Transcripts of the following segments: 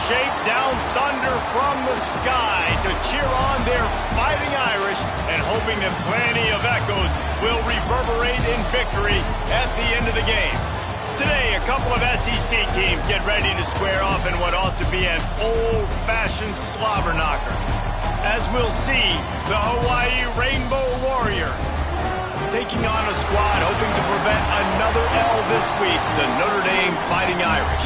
shape down thunder from the sky to cheer on their Fighting Irish and hoping that plenty of echoes will reverberate in victory at the end of the game. Today, a couple of SEC teams get ready to square off in what ought to be an old-fashioned slobber knocker. As we'll see, the Hawaii Rainbow Warriors taking on a squad hoping to prevent another L this week, the Notre Dame Fighting Irish.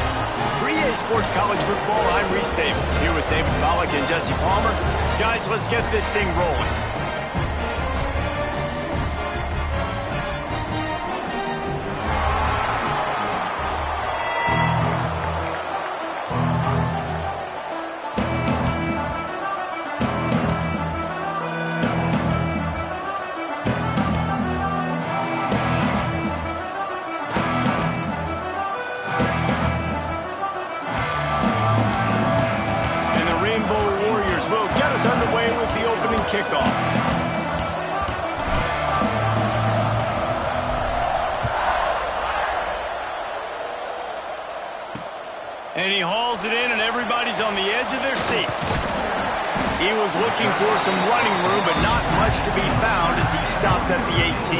For EA Sports College Football, I'm Reese Davis, here with David Pollack and Jesse Palmer. Guys, let's get this thing rolling. Kickoff. And he hauls it in, and everybody's on the edge of their seats. He was looking for some running room, but not much to be found as he stopped at the 18.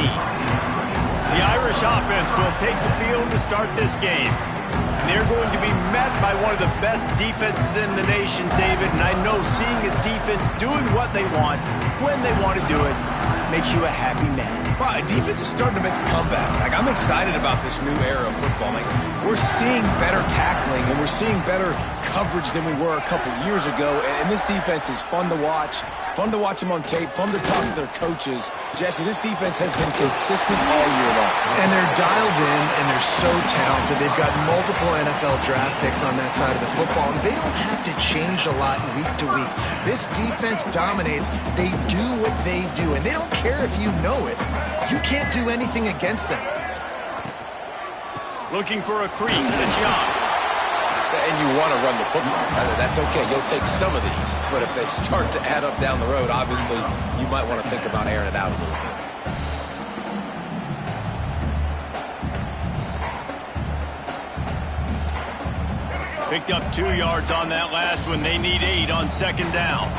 The Irish offense will take the field to start this game. And they're going to be met by one of the best defenses in the nation, David. And I know seeing a defense doing what they want, when they want to do it, makes you a happy man. Well, defense is starting to make a comeback. I'm excited about this new era of football. We're seeing better tackling, and we're seeing better coverage than we were a couple years ago. And this defense is fun to watch. Fun to watch them on tape. Fun to talk to their coaches. Jesse, this defense has been consistent all year long. And they're dialed in, and they're so talented. They've got multiple NFL draft picks on that side of the football, and they don't have to change a lot week to week. This defense dominates. They do what they do, and they don't care if you know it. You can't do anything against them. Looking for a crease. It's Young. And you want to run the football. That's okay. You'll take some of these. But if they start to add up down the road, obviously, you might want to think about airing it out a little bit. Picked up 2 yards on that last one. They need 8 on second down.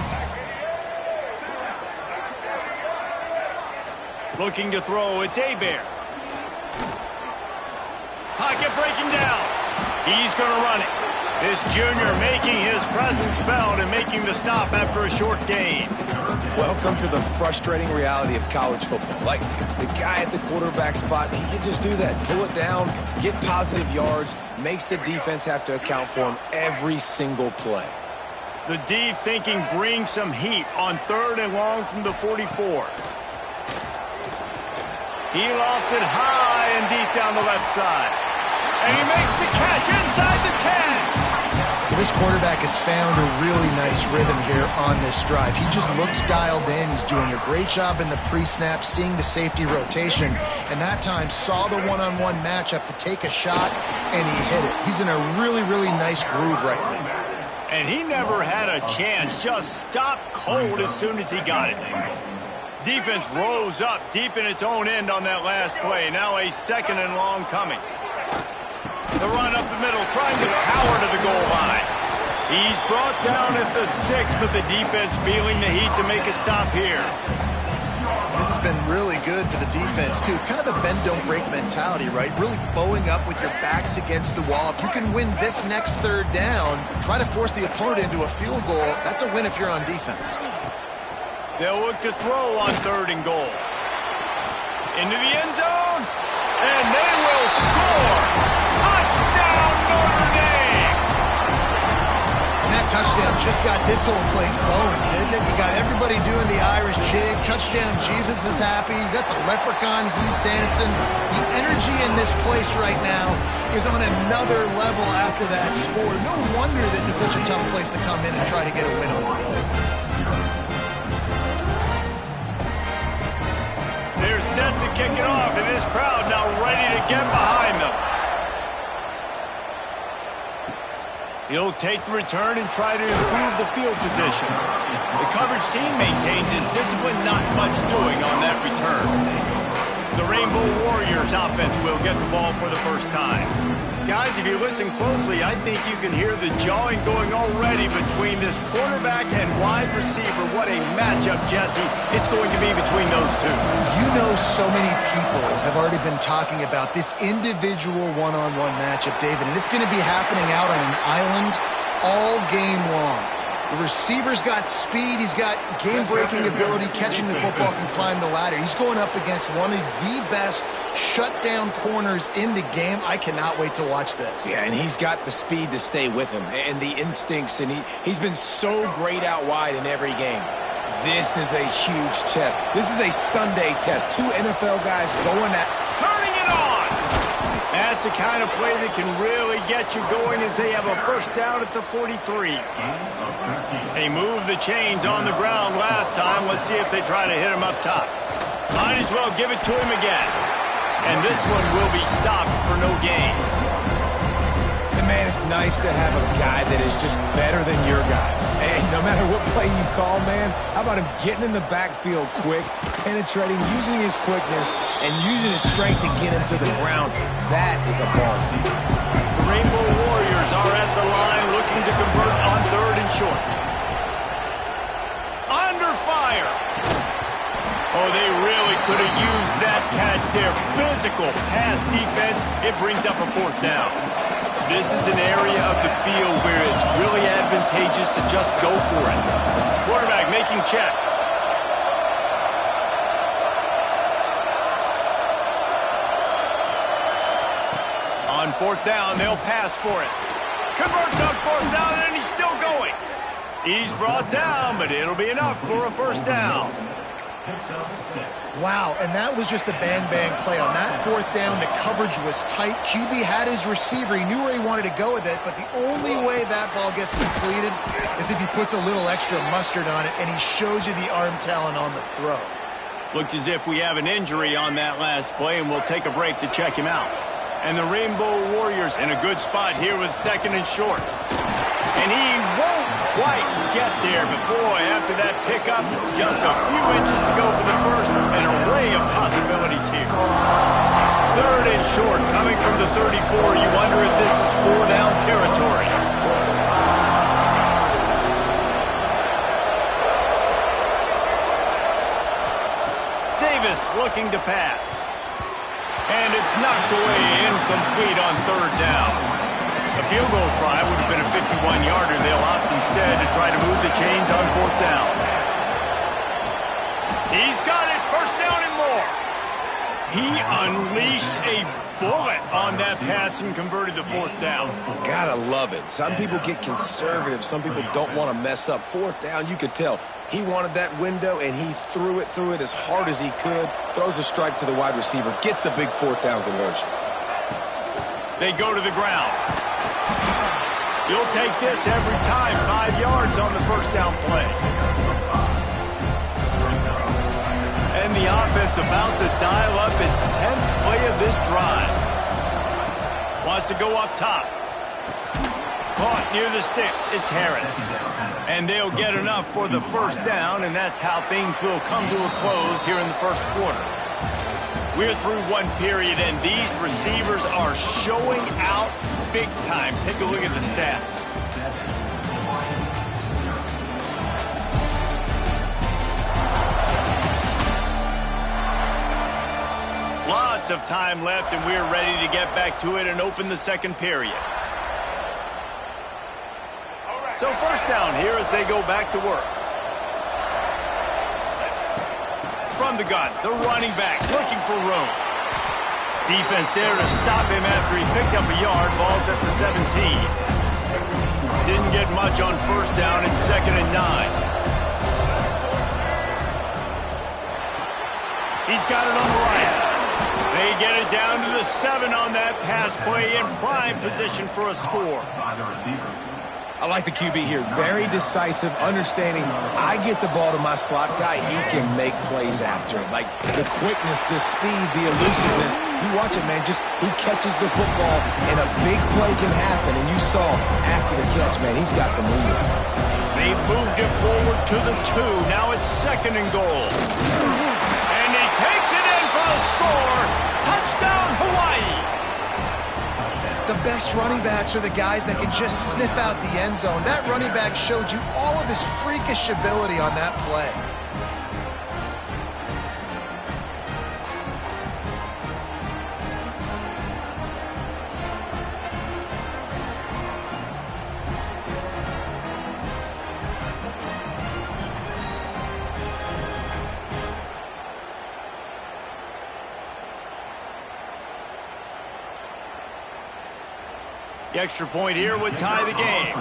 Looking to throw. It's Hebert. Pocket breaking down. He's going to run it. This junior making his presence felt and making the stop after a short gain. Welcome to the frustrating reality of college football. Like, the guy at the quarterback spot, he can just do that. Pull it down, get positive yards, makes the defense have to account for him every single play. The D thinking bring some heat on 3rd and long from the 44. He lofts it high and deep down the left side. And he makes the catch inside the 10. This quarterback has found a really nice rhythm here on this drive. He just looks dialed in. He's doing a great job in the pre-snap, seeing the safety rotation, and that time saw the one-on-one matchup to take a shot, and he hit it. He's in a really, really nice groove right now. And he never had a chance. Just stopped cold as soon as he got it. Defense rose up deep in its own end on that last play. Now a 2nd and long coming. The run up the middle, trying to power to the goal line. He's brought down at the 6, but the defense feeling the heat to make a stop here. This has been really good for the defense, too. It's kind of a bend-don't-break mentality, right? Really bowing up with your backs against the wall. If you can win this next 3rd down, try to force the opponent into a field goal. That's a win if you're on defense. They'll look to throw on 3rd and goal. Into the end zone, and they will score. Touchdown, Notre Dame! And that touchdown just got this whole place going, didn't it? You got everybody doing the Irish jig. Touchdown, Jesus is happy. You got the leprechaun, he's dancing. The energy in this place right now is on another level after that score. No wonder this is such a tough place to come in and try to get a win on the road. They're set to kick it off, and this crowd now ready to get behind them. He'll take the return and try to improve the field position. The coverage team maintained his discipline, not much doing on that return. The Rainbow Warriors offense will get the ball for the first time. Guys, if you listen closely, I think you can hear the jawing going already between this quarterback and wide receiver. What a matchup, Jesse, it's going to be between those two. You know, so many people have already been talking about this individual one-on-one matchup, David, and it's going to be happening out on an island all game long. The receiver's got speed. He's got game-breaking ability, catching the football, can climb the ladder. He's going up against one of the best shutdown corners in the game. I cannot wait to watch this. Yeah, and he's got the speed to stay with him and the instincts, and he's been so great out wide in every game. This is a huge test. This is a Sunday test. Two NFL guys going at... Turning it on! That's the kind of play that can really get you going as they have a first down at the 43. They moved the chains on the ground last time. Let's see if they try to hit him up top. Might as well give it to him again. And this one will be stopped for no gain. And man, it's nice to have a guy that is just better than your guys. And no matter what play you call, man, how about him getting in the backfield quick, penetrating, using his quickness, and using his strength to get him to the ground. That is a ball. The Rainbow Warriors are at the line looking to convert on 3rd and short. Under fire. Oh, they really could have used that catch there. Physical pass defense. It brings up a 4th down. This is an area of the field where it's really advantageous to just go for it. Quarterback making checks. On 4th down, they'll pass for it. Converts on 4th down, and he's still going. He's brought down, but it'll be enough for a 1st down. Wow, and that was just a bang-bang play. On that 4th down, the coverage was tight. QB had his receiver. He knew where he wanted to go with it, but the only way that ball gets completed is if he puts a little extra mustard on it, and he shows you the arm talent on the throw. Looks as if we have an injury on that last play, and we'll take a break to check him out. And the Rainbow Warriors in a good spot here with 2nd and short. And he won't quite get there, but boy, after that pickup, just a few inches to go for the first. An array of possibilities here. 3rd and short, coming from the 34. You wonder if this is 4-down territory. Davis looking to pass. And it's knocked away, incomplete on 3rd down. A field goal try would have been a 51-yarder. They'll opt instead to try to move the chains on 4th down. He's got it, 1st down and more. He unleashed a bullet on that pass and converted the 4th down. Gotta love it. Some people get conservative. Some people don't want to mess up. 4th down, you could tell. He wanted that window, and he threw it as hard as he could. Throws a strike to the wide receiver. Gets the big 4th down conversion. They go to the ground. You'll take this every time. 5 yards on the 1st down play. And the offense about to dial up its 10th play of this drive. Wants to go up top. Caught near the sticks. It's Harris. And they'll get enough for the 1st down, and that's how things will come to a close here in the 1st quarter. We're through one period, and these receivers are showing out big time. Take a look at the stats. Lots of time left, and we're ready to get back to it and open the 2nd period. So 1st down here as they go back to work. From the gun, the running back looking for room. Defense there to stop him after he picked up a yard. Ball's at the 17. Didn't get much on 1st down. It's 2nd and 9. He's got it on the right. They get it down to the 7 on that pass play in prime position for a score. I like the QB here. Very decisive, understanding I get the ball to my slot guy, he can make plays after it. Like the quickness, the speed, the elusiveness. You watch it, man. Just he catches the football and a big play can happen. And you saw after the catch, man, he's got some wheels. They've moved it forward to the 2. Now it's 2nd and goal. And he takes it in for the score. Touchdown, Hawaii. The best running backs are the guys that can just sniff out the end zone. That running back showed you all of his freakish ability on that play. The extra point here would tie the game.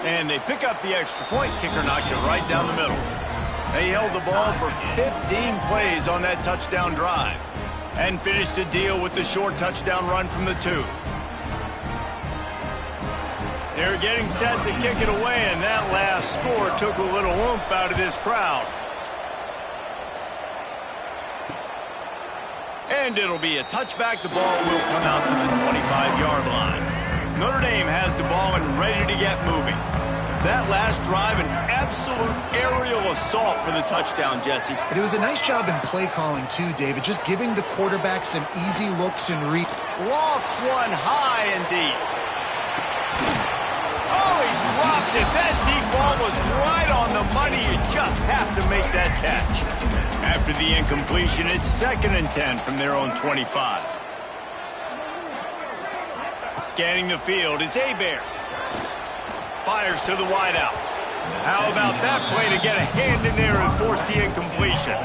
And they pick up the extra point. Kicker knocked it right down the middle. They held the ball for 15 plays on that touchdown drive and finished the deal with the short touchdown run from the 2. They're getting set to kick it away, and that last score took a little oomph out of this crowd. And it'll be a touchback. The ball will come out to the 25-yard line. Notre Dame has the ball and ready to get moving. That last drive, an absolute aerial assault for the touchdown, Jesse. And it was a nice job in play calling, too, David, just giving the quarterback some easy looks and read. Lofts one high and deep. Oh, he dropped it. That deep ball was right on the money. You just have to make that catch. After the incompletion, it's 2nd and 10 from their own 25. Scanning the field, it's Hebert. Fires to the wideout. How about that play to get a hand in there and force the incompletion?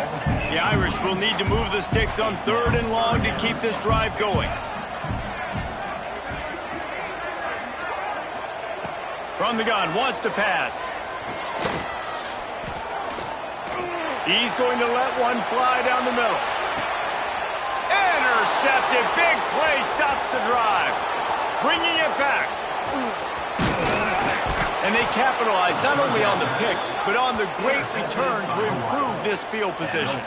The Irish will need to move the sticks on 3rd and long to keep this drive going. From the gun, wants to pass. He's going to let one fly down the middle. Intercepted. Big play stops the drive. Bringing it back. And they capitalize not only on the pick, but on the great return to improve this field position.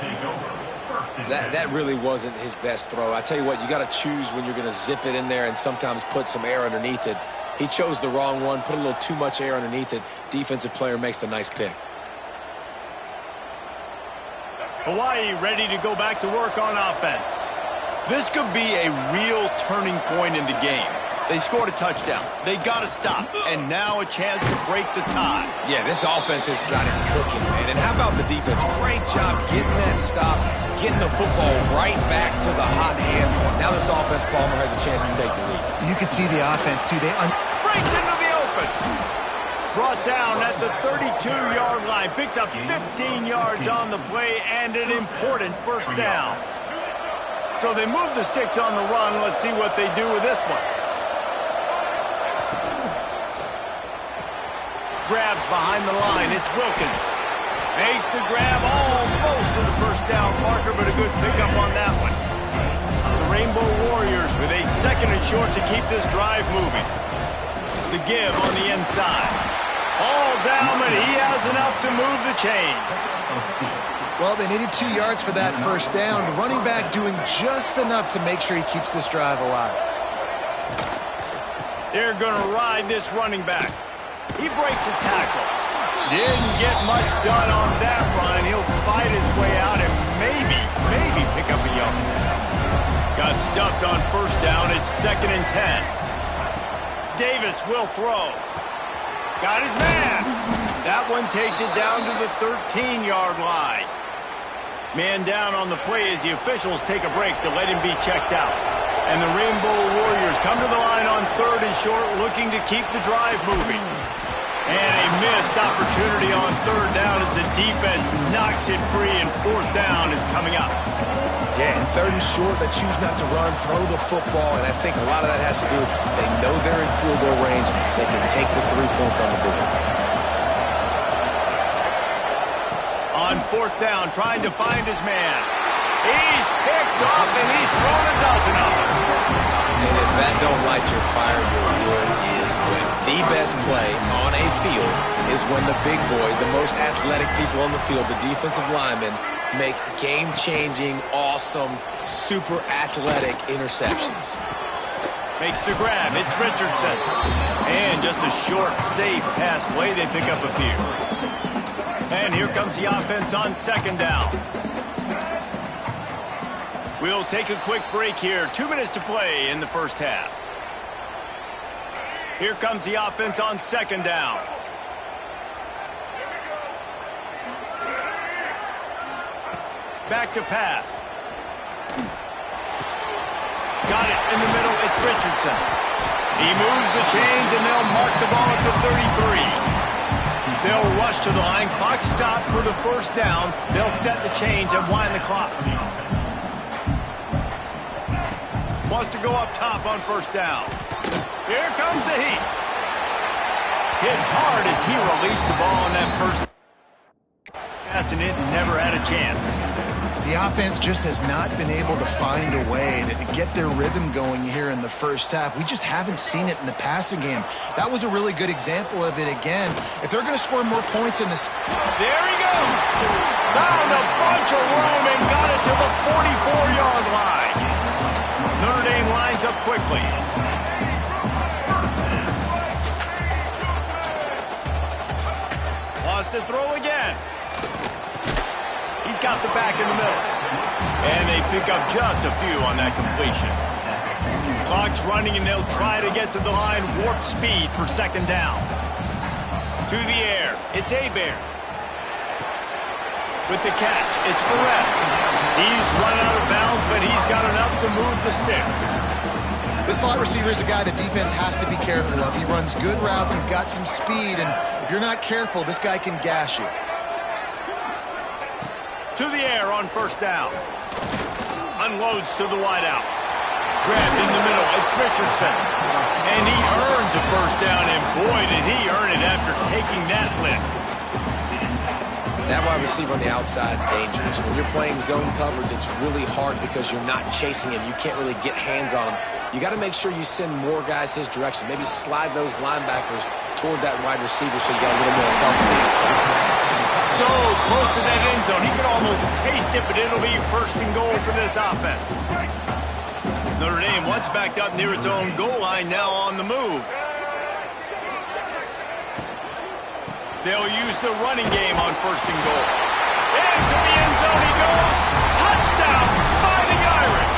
That really wasn't his best throw. I tell you what, you got to choose when you're going to zip it in there and sometimes put some air underneath it. He chose the wrong one, put a little too much air underneath it. Defensive player makes the nice pick. Hawaii ready to go back to work on offense. This could be a real turning point in the game. They scored a touchdown. They got to stop. And now a chance to break the tie. Yeah, this offense has got it cooking, man. And how about the defense? Great job getting that stop, getting the football right back to the hot hand. Now this offense, Palmer, has a chance to take the lead. You can see the offense, too. Breaks into the open. Brought down at the 32-yard line. Picks up 15 yards on the play and an important first down. So they move the sticks on the run. Let's see what they do with this one. Grabbed behind the line. It's Wilkins. Makes the grab almost to the first down marker, but a good pickup on that one. The Rainbow Warriors with a 2nd and short to keep this drive moving. The give on the inside. All down, but he has enough to move the chains. Well, they needed 2 yards for that first down. The running back doing just enough to make sure he keeps this drive alive. They're going to ride this running back. He breaks a tackle. Didn't get much done on that run. He'll fight his way out and maybe pick up a yard. Got stuffed on first down. It's 2nd and 10. Davis will throw. Got his man. That one takes it down to the 13-yard line. Man down on the play as the officials take a break to let him be checked out. And the Rainbow Warriors come to the line on 3rd and short, looking to keep the drive moving. And a missed opportunity on 3rd down as the defense knocks it free, and 4th down is coming up. Yeah, and 3rd and short, they choose not to run, throw the football, and I think a lot of that has to do with they know they're in field goal range. They can take the 3 points on the board. On 4th down, trying to find his man. He's picked off, and he's thrown a dozen of them. And if that don't light your fire, your wood is wet. The best play on a field is when the big boy, the most athletic people on the field, the defensive linemen, make game-changing, awesome, super athletic interceptions. Makes the grab. It's Richardson. And just a short, safe pass play. They pick up a few. And here comes the offense on 2nd down. We'll take a quick break here. 2 minutes to play in the first half. Here comes the offense on second down. Back to pass. Got it in the middle. It's Richardson. He moves the chains, and they'll mark the ball at the 33. They'll rush to the line. Clock stop for the first down. They'll set the chains and wind the clock. Wants to go up top on first down. Here comes the heat. Hit hard as he released the ball on that first pass, and it never had a chance. The offense just has not been able to find a way to get their rhythm going here in the first half. We just haven't seen it in the passing game. That was a really good example of it again. If they're going to score more points in this... There he goes! Found a bunch of room and got it to the 44-yard line. Notre Dame lines up quickly. Wants to throw again. He's got the back in the middle. And they pick up just a few on that completion. Clock's running, and they'll try to get to the line. Warp speed for second down. To the air. It's Hebert. With the catch, it's Perez. He's run out of bounds, but he's got enough to move the sticks. This slot receiver is a guy the defense has to be careful of. He runs good routes. He's got some speed, and if you're not careful, this guy can gash you. To the air on first down. Unloads to the wideout. Grabbed in the middle. It's Richardson. And he earns a first down, and boy, did he earn it after taking that lift. That wide receiver on the outside is dangerous. When you're playing zone coverage, it's really hard because you're not chasing him. You can't really get hands on him. You got to make sure you send more guys his direction. Maybe slide those linebackers toward that wide receiver so you got a little more help on the outside. So close to that end zone. He can almost taste it, but it'll be first and goal for this offense. Notre Dame once backed up near its own goal line, now on the move. They'll use the running game on first and goal. Into the end zone he goes. Touchdown, Fighting Irish.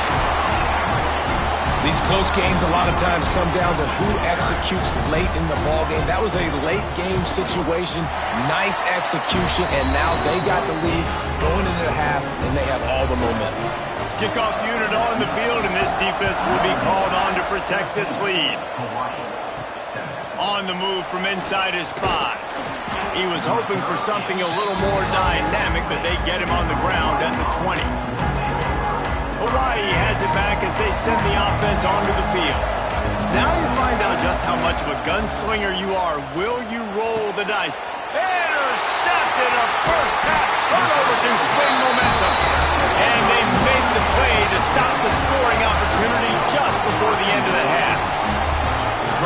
These close games a lot of times come down to who executes late in the ball game. That was a late game situation. Nice execution, and now they got the lead going into the half, and they have all the momentum. Kickoff unit on the field, and this defense will be called on to protect this lead. On the move from inside his 5. He was hoping for something a little more dynamic, but they get him on the ground at the 20. Hawaii has it back as they send the offense onto the field. Now you find out just how much of a gunslinger you are. Will you roll the dice? Intercepted, a first half turnover to swing momentum. And they make the play to stop the scoring opportunity just before the end of the half.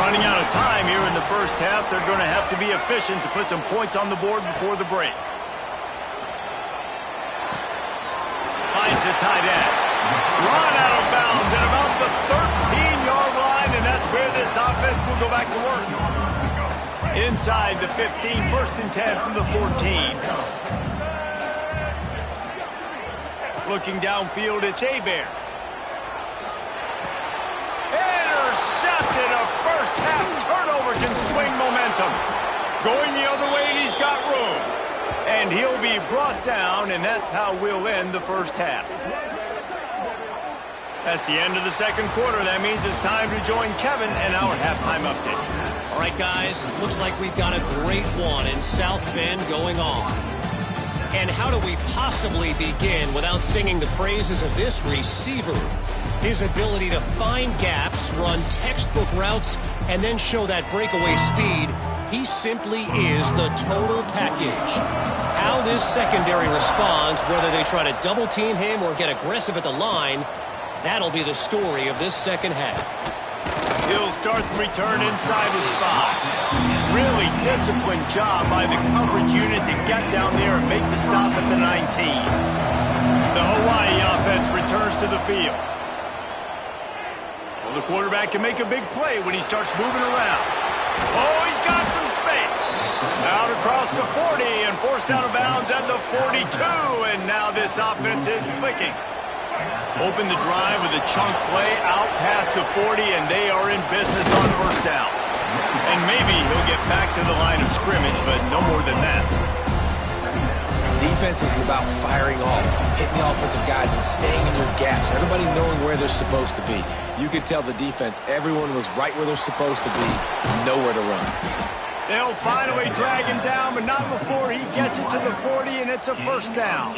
Running out of time here in the first half, they're going to have to be efficient to put some points on the board before the break. Finds a tight end. Run out of bounds at about the 13-yard line, and that's where this offense will go back to work. Inside the 15, first and 10 from the 14. Looking downfield, it's Hebert. Intercepted, a first half turnover can swing momentum. Going the other way, and he's got room. And he'll be brought down, and that's how we'll end the first half. That's the end of the second quarter. That means it's time to join Kevin and our halftime update. All right, guys, looks like we've got a great one in South Bend going on. And how do we possibly begin without singing the praises of this receiver? His ability to find gaps, run textbook routes, and then show that breakaway speed. He simply is the total package. How this secondary responds, whether they try to double team him or get aggressive at the line, that'll be the story of this second half. He'll start the return inside his 5. Really disciplined job by the coverage unit to get down there and make the stop at the 19. The Hawaii offense returns to the field. Well, the quarterback can make a big play when he starts moving around. Oh, he's got some space. Out across the 40 and forced out of bounds at the 42. And now this offense is clicking. Open the drive with a chunk play out past the 40, and they are in business on first down. And maybe he'll get back to the line of scrimmage, but no more than that. Defense is about firing off, hitting the offensive guys and staying in your gaps, everybody knowing where they're supposed to be. You could tell the defense, everyone was right where they're supposed to be, nowhere to run. They'll find a way drag him down, but not before he gets it to the 40, and it's a first down.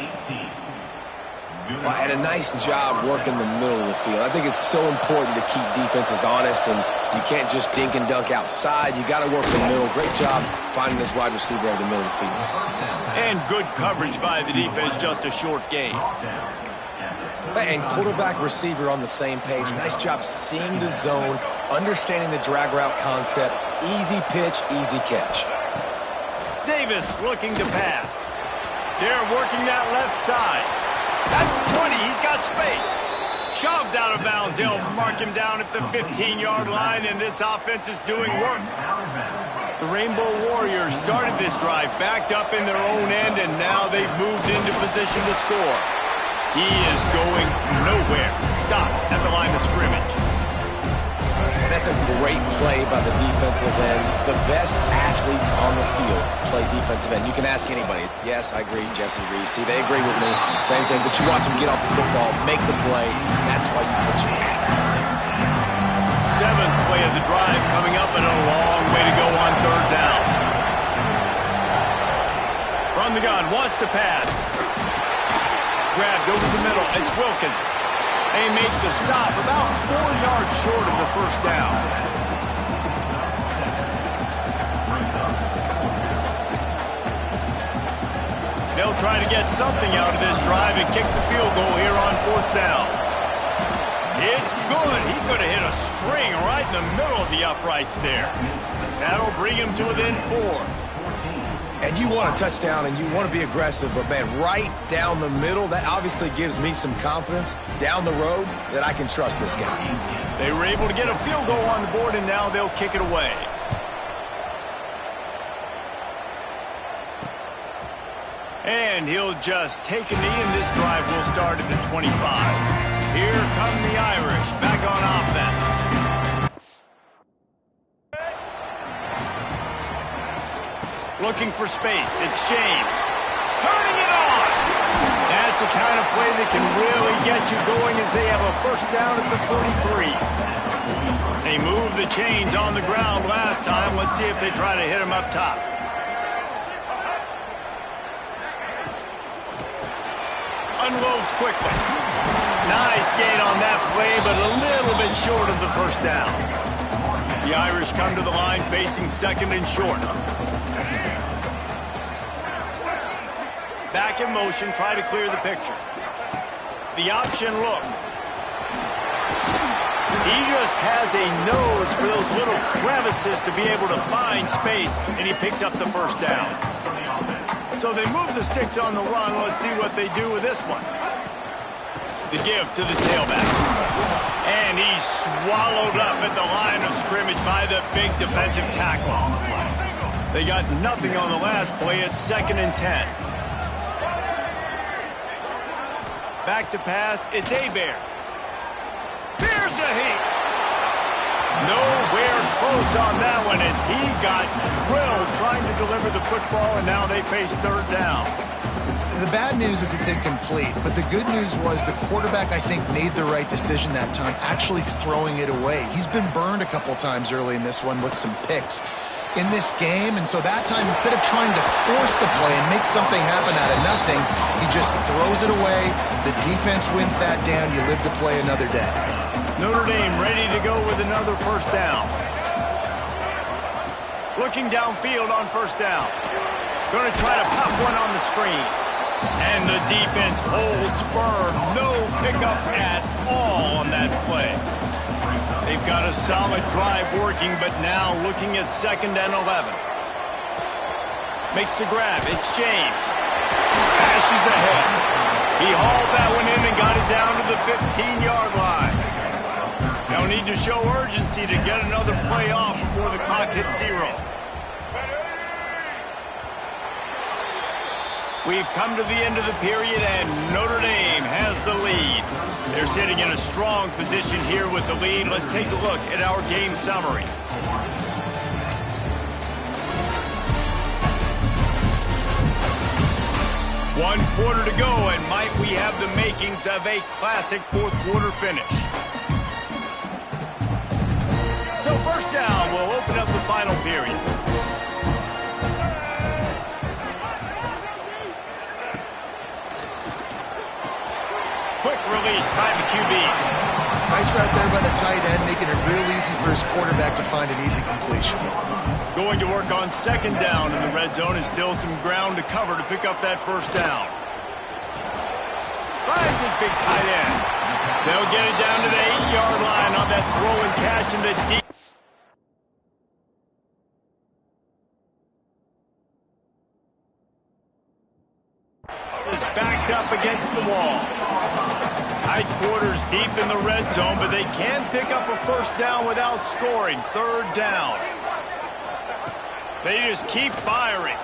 Well, and a nice job working the middle of the field. I think it's so important to keep defenses honest, and you can't just dink and dunk outside. You got to work the middle. Great job finding this wide receiver over the middle of the field. And good coverage by the defense, just a short gain. And quarterback receiver on the same page. Nice job seeing the zone, understanding the drag route concept. Easy pitch, easy catch. Davis looking to pass. They're working that left side. That's 20. He's got space. Shoved out of bounds. They'll mark him down at the 15-yard line, and this offense is doing work. The Rainbow Warriors started this drive backed up in their own end, and now they've moved into position to score. He is going nowhere. Stop at the line of scrimmage. And that's a great play by the defensive end. The best athletes on the field play defensive end. You can ask anybody. Yes, I agree. Jesse agrees. See, they agree with me. Same thing. But you watch them get off the football, make the play. That's why you put your athletes there. Seventh play of the drive coming up, and a long way to go on third down. From the gun, wants to pass. Grabbed over the middle. It's Wilkins. They make the stop about 4 yards short of the first down. They'll try to get something out of this drive and kick the field goal here on fourth down. It's good. He could have hit a string right in the middle of the uprights there. That'll bring him to within 4. And you want a touchdown and you want to be aggressive, but man, right down the middle, that obviously gives me some confidence down the road that I can trust this guy. They were able to get a field goal on the board, and now they'll kick it away. And he'll just take a knee, and this drive will start at the 25. Here come the Irish back on offense. Looking for space. It's James. Turning it on. That's the kind of play that can really get you going as they have a first down at the 43. They moved the chains on the ground last time. Let's see if they try to hit him up top. Unloads quickly. Nice gain on that play, but a little bit short of the first down. The Irish come to the line facing second and short. Back in motion, try to clear the picture. The option look. He just has a nose for those little crevices to be able to find space, and he picks up the first down. So they move the sticks on the run. Let's see what they do with this one. The give to the tailback. And he's swallowed up at the line of scrimmage by the big defensive tackle. They got nothing on the last play. It's 2nd and 10. Back to pass, it's Hebert. Here's a heat. Nowhere close on that one as he got drilled trying to deliver the football, and now they face third down. The bad news is it's incomplete, but the good news was the quarterback, I think, made the right decision that time, actually throwing it away. He's been burned a couple times early in this one with some picks in this game, and so that time, instead of trying to force the play and make something happen out of nothing, he just throws it away. The defense wins that down. You live to play another day. Notre Dame ready to go with another first down. Looking downfield on first down. Going to try to pop one on the screen. And the defense holds firm. No pickup at all on that play. They've got a solid drive working, but now looking at 2nd and 11. Makes the grab. It's James. Smashes ahead. He hauled that one in and got it down to the 15-yard line. Now need to show urgency to get another play off before the clock hits 0. We've come to the end of the period, and Notre Dame has the lead. They're sitting in a strong position here with the lead. Let's take a look at our game summary. One quarter to go, and might we have the makings of a classic fourth quarter finish. So first down, we'll open up the final period. Quick release by the QB. Nice right there by the tight end, making it real easy for his quarterback to find an easy completion. Going to work on second down in the red zone, and still some ground to cover to pick up that first down. Finds his big tight end. They'll get it down to the 8-yard line on that throw and catch in the deep. Is backed up against the wall. Tight quarters deep in the red zone, but they can pick up a first down without scoring. Third down. They just keep firing.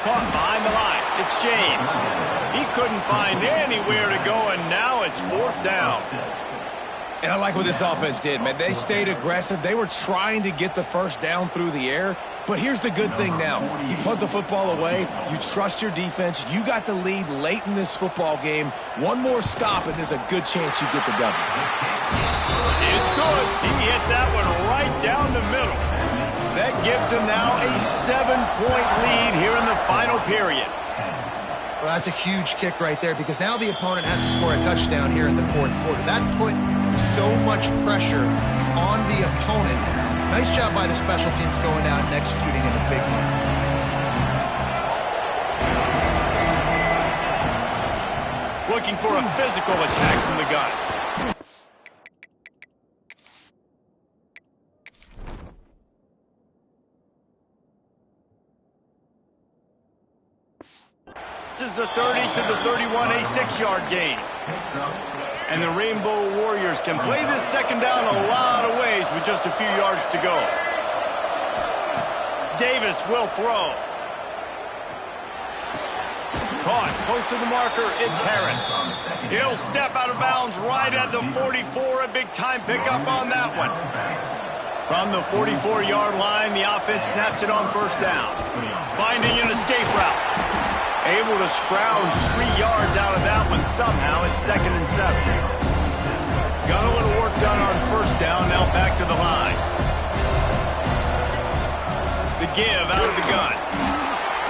Caught behind the line. It's James. He couldn't find anywhere to go, and now it's fourth down. And I like what this offense did, man. They stayed aggressive. They were trying to get the first down through the air. But here's the good thing now. You punt the football away. You trust your defense. You got the lead late in this football game. One more stop, and there's a good chance you get the W. It's good. He hit that one right down the middle. That gives them now a 7-point lead here in the final period. Well, that's a huge kick right there because now the opponent has to score a touchdown here in the fourth quarter. That put so much pressure on the opponent. Nice job by the special teams going out and executing in a big one. Looking for a physical attack from the gun. This is the 30 to the 31, a 6-yard gain. And the Rainbow Warriors can play this second down a lot of ways with just a few yards to go. Davis will throw. Caught close to the marker, it's Harris. He'll step out of bounds right at the 44, a big-time pickup on that one. From the 44-yard line, the offense snaps it on first down. Finding an escape route. Able to scrounge 3 yards out of that one somehow. It's 2nd and 7. Got a little work done on first down. Now back to the line. The give out of the gun.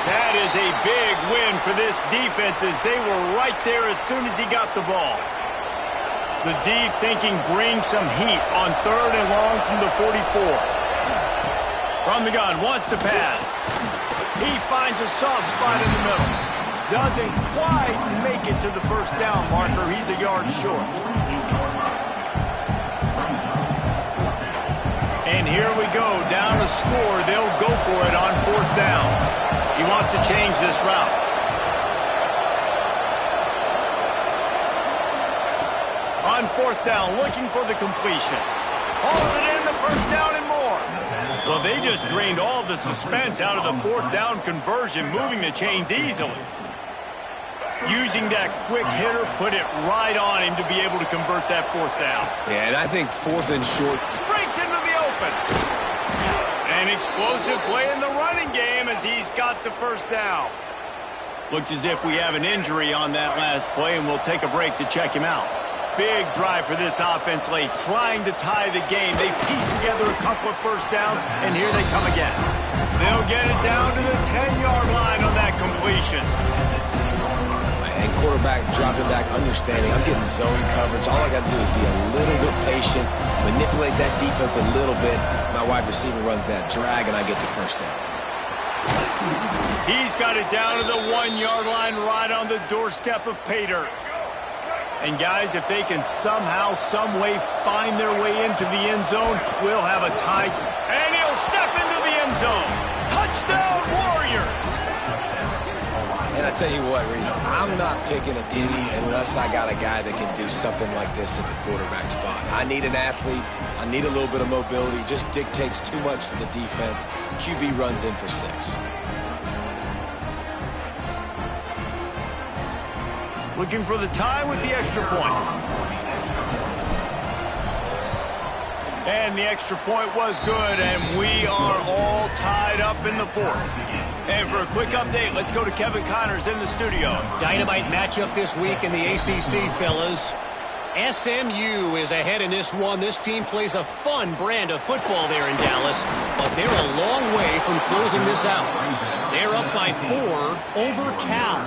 That is a big win for this defense as they were right there as soon as he got the ball. The D thinking bring some heat on 3rd and long from the 44. From the gun, wants to pass. He finds a soft spot in the middle. Doesn't quite make it to the first down marker. He's a yard short. And here we go. Down to score. They'll go for it on 4th down. He wants to change this route. On 4th down, looking for the completion. Hauls it in, the first down and more. Well, they just drained all the suspense out of the 4th down conversion, moving the chains easily. Using that quick hitter, put it right on him to be able to convert that 4th down. Yeah, and I think 4th and short. Breaks into the open. An explosive play in the running game as he's got the first down. Looks as if we have an injury on that last play, and we'll take a break to check him out. Big drive for this offense late, trying to tie the game. They piece together a couple of first downs, and here they come again. They'll get it down to the 10-yard line on that completion. And quarterback dropping back, understanding I'm getting zone coverage. All I got to do is be a little bit patient, manipulate that defense a little bit. My wide receiver runs that drag, and I get the first down. He's got it down to the 1-yard line right on the doorstep of pay dirt. And guys, if they can somehow, some way find their way into the end zone, we'll have a tie. And he'll step into the end zone. Touchdown, Warriors! And I tell you what, Reese, I'm not picking a team unless I got a guy that can do something like this at the quarterback spot. I need an athlete. I need a little bit of mobility. It just dictates too much to the defense. QB runs in for 6. Looking for the tie with the extra point. And the extra point was good, and we are all tied up in the fourth. And for a quick update, let's go to Kevin Connors in the studio. Dynamite matchup this week in the ACC, fellas. SMU is ahead in this one. This team plays a fun brand of football there in Dallas, but they're a long way from closing this out. They're up by 4 over Cal.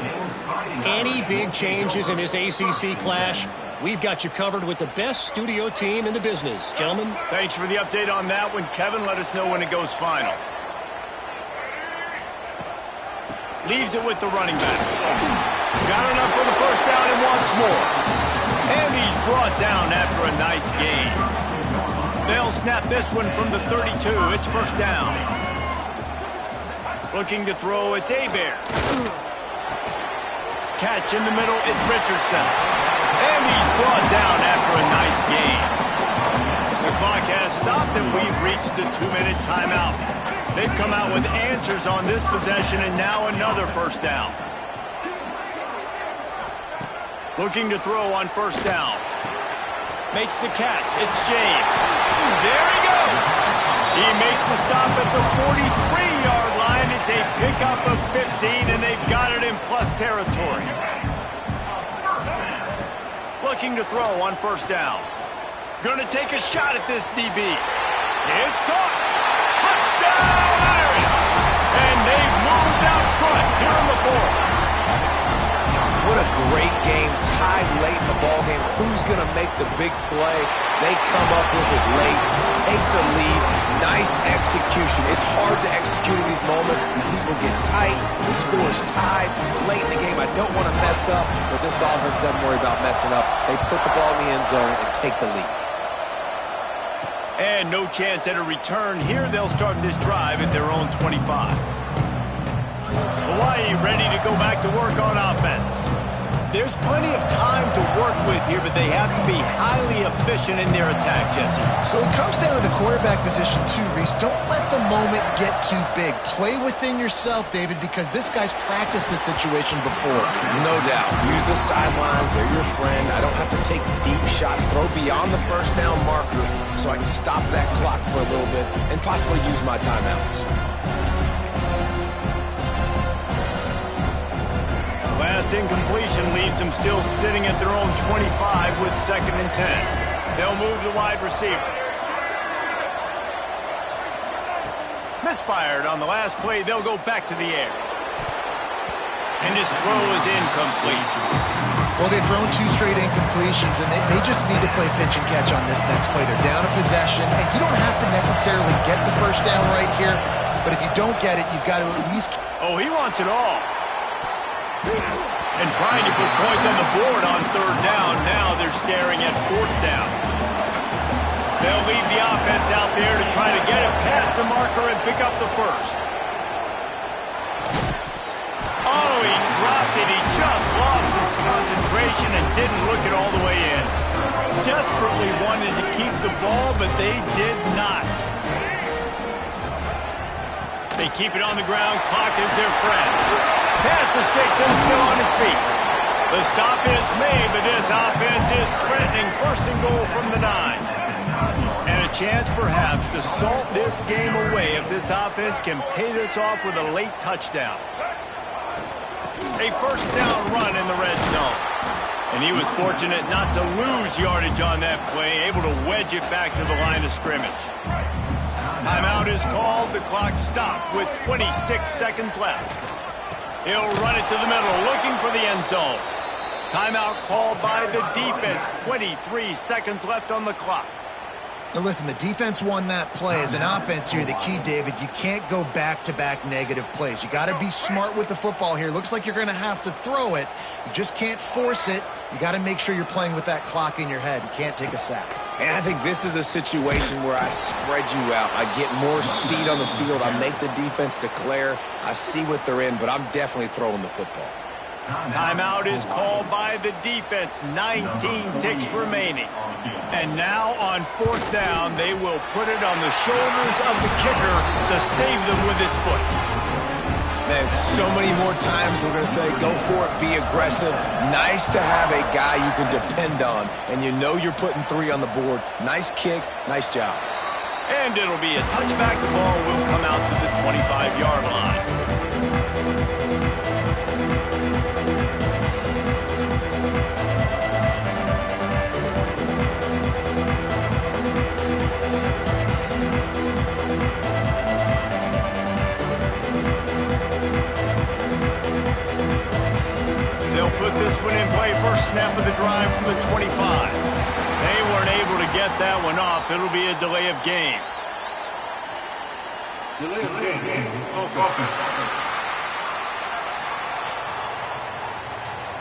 Any big changes in this ACC clash? We've got you covered with the best studio team in the business. Gentlemen. Thanks for the update on that one, Kevin. Let us know when it goes final. Leaves it with the running back. Got enough for the first down and wants more. And he's brought down after a nice gain. They'll snap this one from the 32. It's first down. Looking to throw, it's Hebert. Catch in the middle, it's Richardson. And he's brought down after a nice gain. The clock has stopped and we've reached the 2-minute timeout. They've come out with answers on this possession and now another first down. Looking to throw on first down. Makes the catch. It's James. There he goes. He makes the stop at the 43-yard line. It's a pickup of 15, and they've got it in plus territory. Looking to throw on first down. Gonna take a shot at this DB. It's caught. Touchdown, Irish! And they've moved out front here in the fourth. What a great game, tied late in the ballgame. Who's going to make the big play? They come up with it late, take the lead. Nice execution. It's hard to execute in these moments. People get tight. The score is tied. Late in the game, I don't want to mess up, but this offense doesn't worry about messing up. They put the ball in the end zone and take the lead. And no chance at a return here. They'll start this drive at their own 25. Hawaii ready to go back to work on offense. There's plenty of time to work with here, but they have to be highly efficient in their attack, Jesse. So it comes down to the quarterback position too, Reese. Don't let the moment get too big. Play within yourself, David, because this guy's practiced this situation before. No doubt. Use the sidelines. They're your friend. I don't have to take deep shots. Throw beyond the first down marker so I can stop that clock for a little bit and possibly use my timeouts. Last incompletion leaves them still sitting at their own 25 with 2nd and 10. They'll move the wide receiver. Misfired on the last play. They'll go back to the air. And his throw is incomplete. Well, they've thrown 2 straight incompletions, and they just need to play pitch and catch on this next play. They're down a possession, and you don't have to necessarily get the first down right here, but if you don't get it, you've got to at least... Oh, he wants it all. And trying to put points on the board on 3rd down. Now they're staring at 4th down. They'll lead the offense out there to try to get it past the marker and pick up the first. Oh, he dropped it. He just lost his concentration and didn't look it all the way in. Desperately wanted to keep the ball, but they did not. They keep it on the ground. Clock is their friend. Past the sticks and still on his feet. The stop is made, but this offense is threatening 1st and goal from the 9. And a chance perhaps to salt this game away if this offense can pay this off with a late touchdown. A 1st down run in the red zone. And he was fortunate not to lose yardage on that play, able to wedge it back to the line of scrimmage. Timeout is called. The clock stopped with 26 seconds left. He'll run it to the middle, looking for the end zone. Timeout called by the defense. 23 seconds left on the clock. Now listen, the defense won that play. As an offense here, the key, David, you can't go back-to-back negative plays. You got to be smart with the football here. Looks like you're going to have to throw it. You just can't force it. You got to make sure you're playing with that clock in your head. You can't take a sack. And I think this is a situation where I spread you out. I get more speed on the field. I make the defense declare. I see what they're in, but I'm definitely throwing the football. Timeout is called by the defense. 19 ticks remaining. And now on 4th down, they will put it on the shoulders of the kicker to save them with his foot. Man, so many more times we're going to say, go for it, be aggressive. Nice to have a guy you can depend on, and you know you're putting 3 on the board. Nice kick, nice job. And it'll be a touchback. The ball will come out to the 25-yard line. They'll put this one in play. First snap of the drive from the 25. They weren't able to get that one off. It'll be a delay of game. Delay of game. Offense.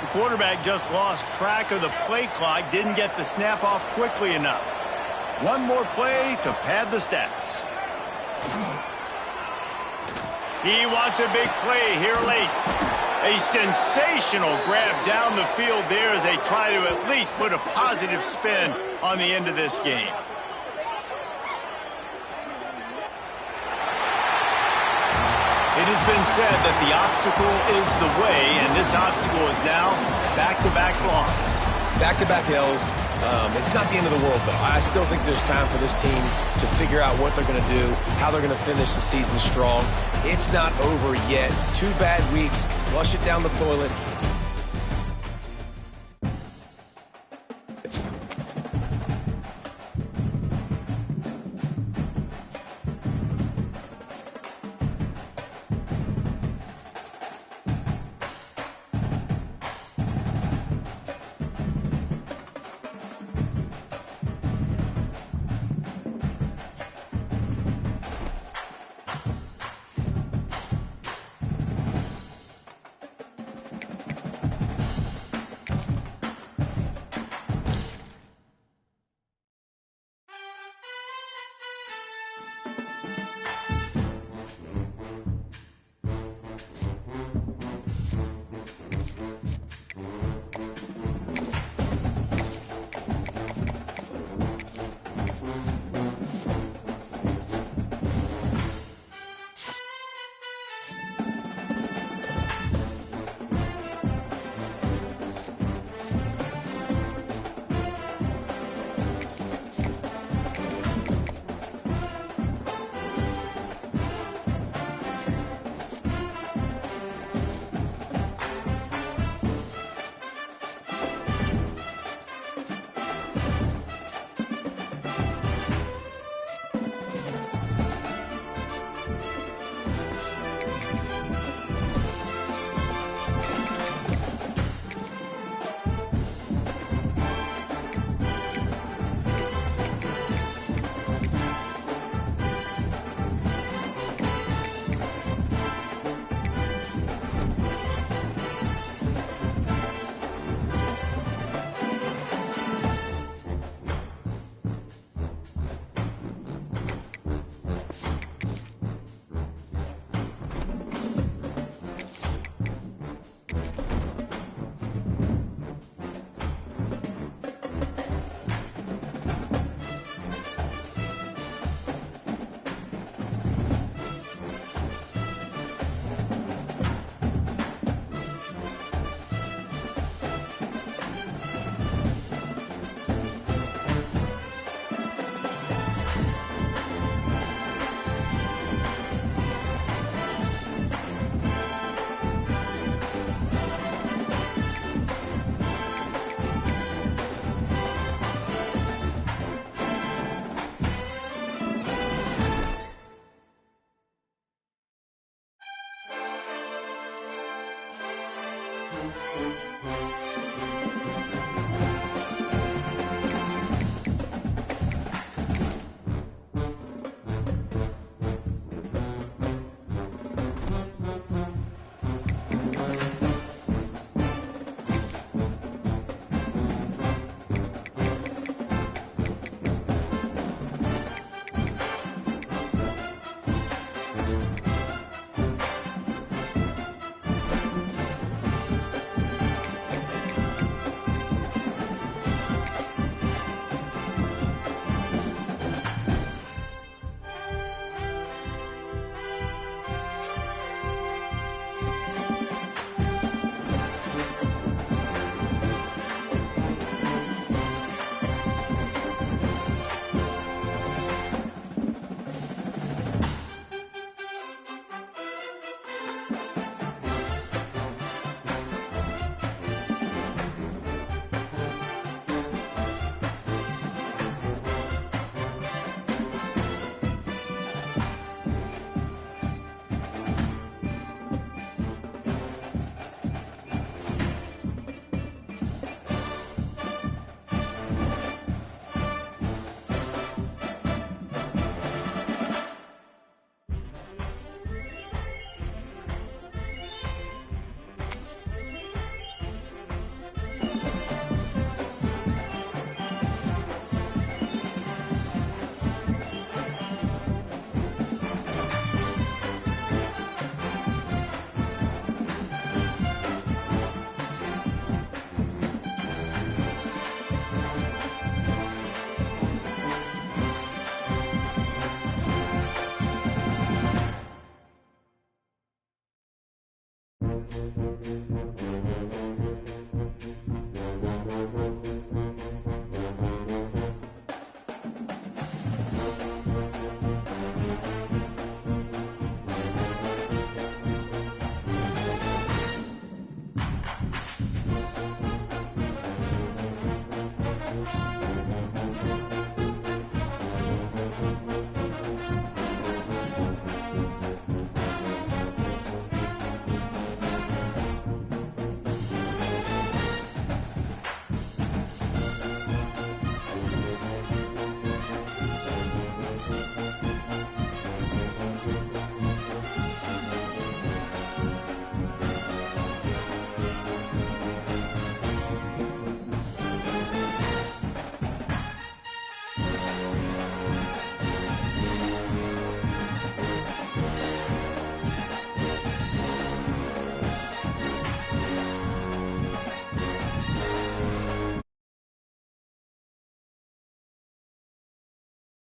The quarterback just lost track of the play clock. Didn't get the snap off quickly enough. One more play to pad the stats. He wants a big play here late. A sensational grab down the field there as they try to at least put a positive spin on the end of this game. It has been said that the obstacle is the way, and this obstacle is now back-to-back losses. Back-to-back L's. It's not the end of the world, though. I still think there's time for this team to figure out what they're going to do, how they're going to finish the season strong. It's not over yet. 2 bad weeks. Flush it down the toilet.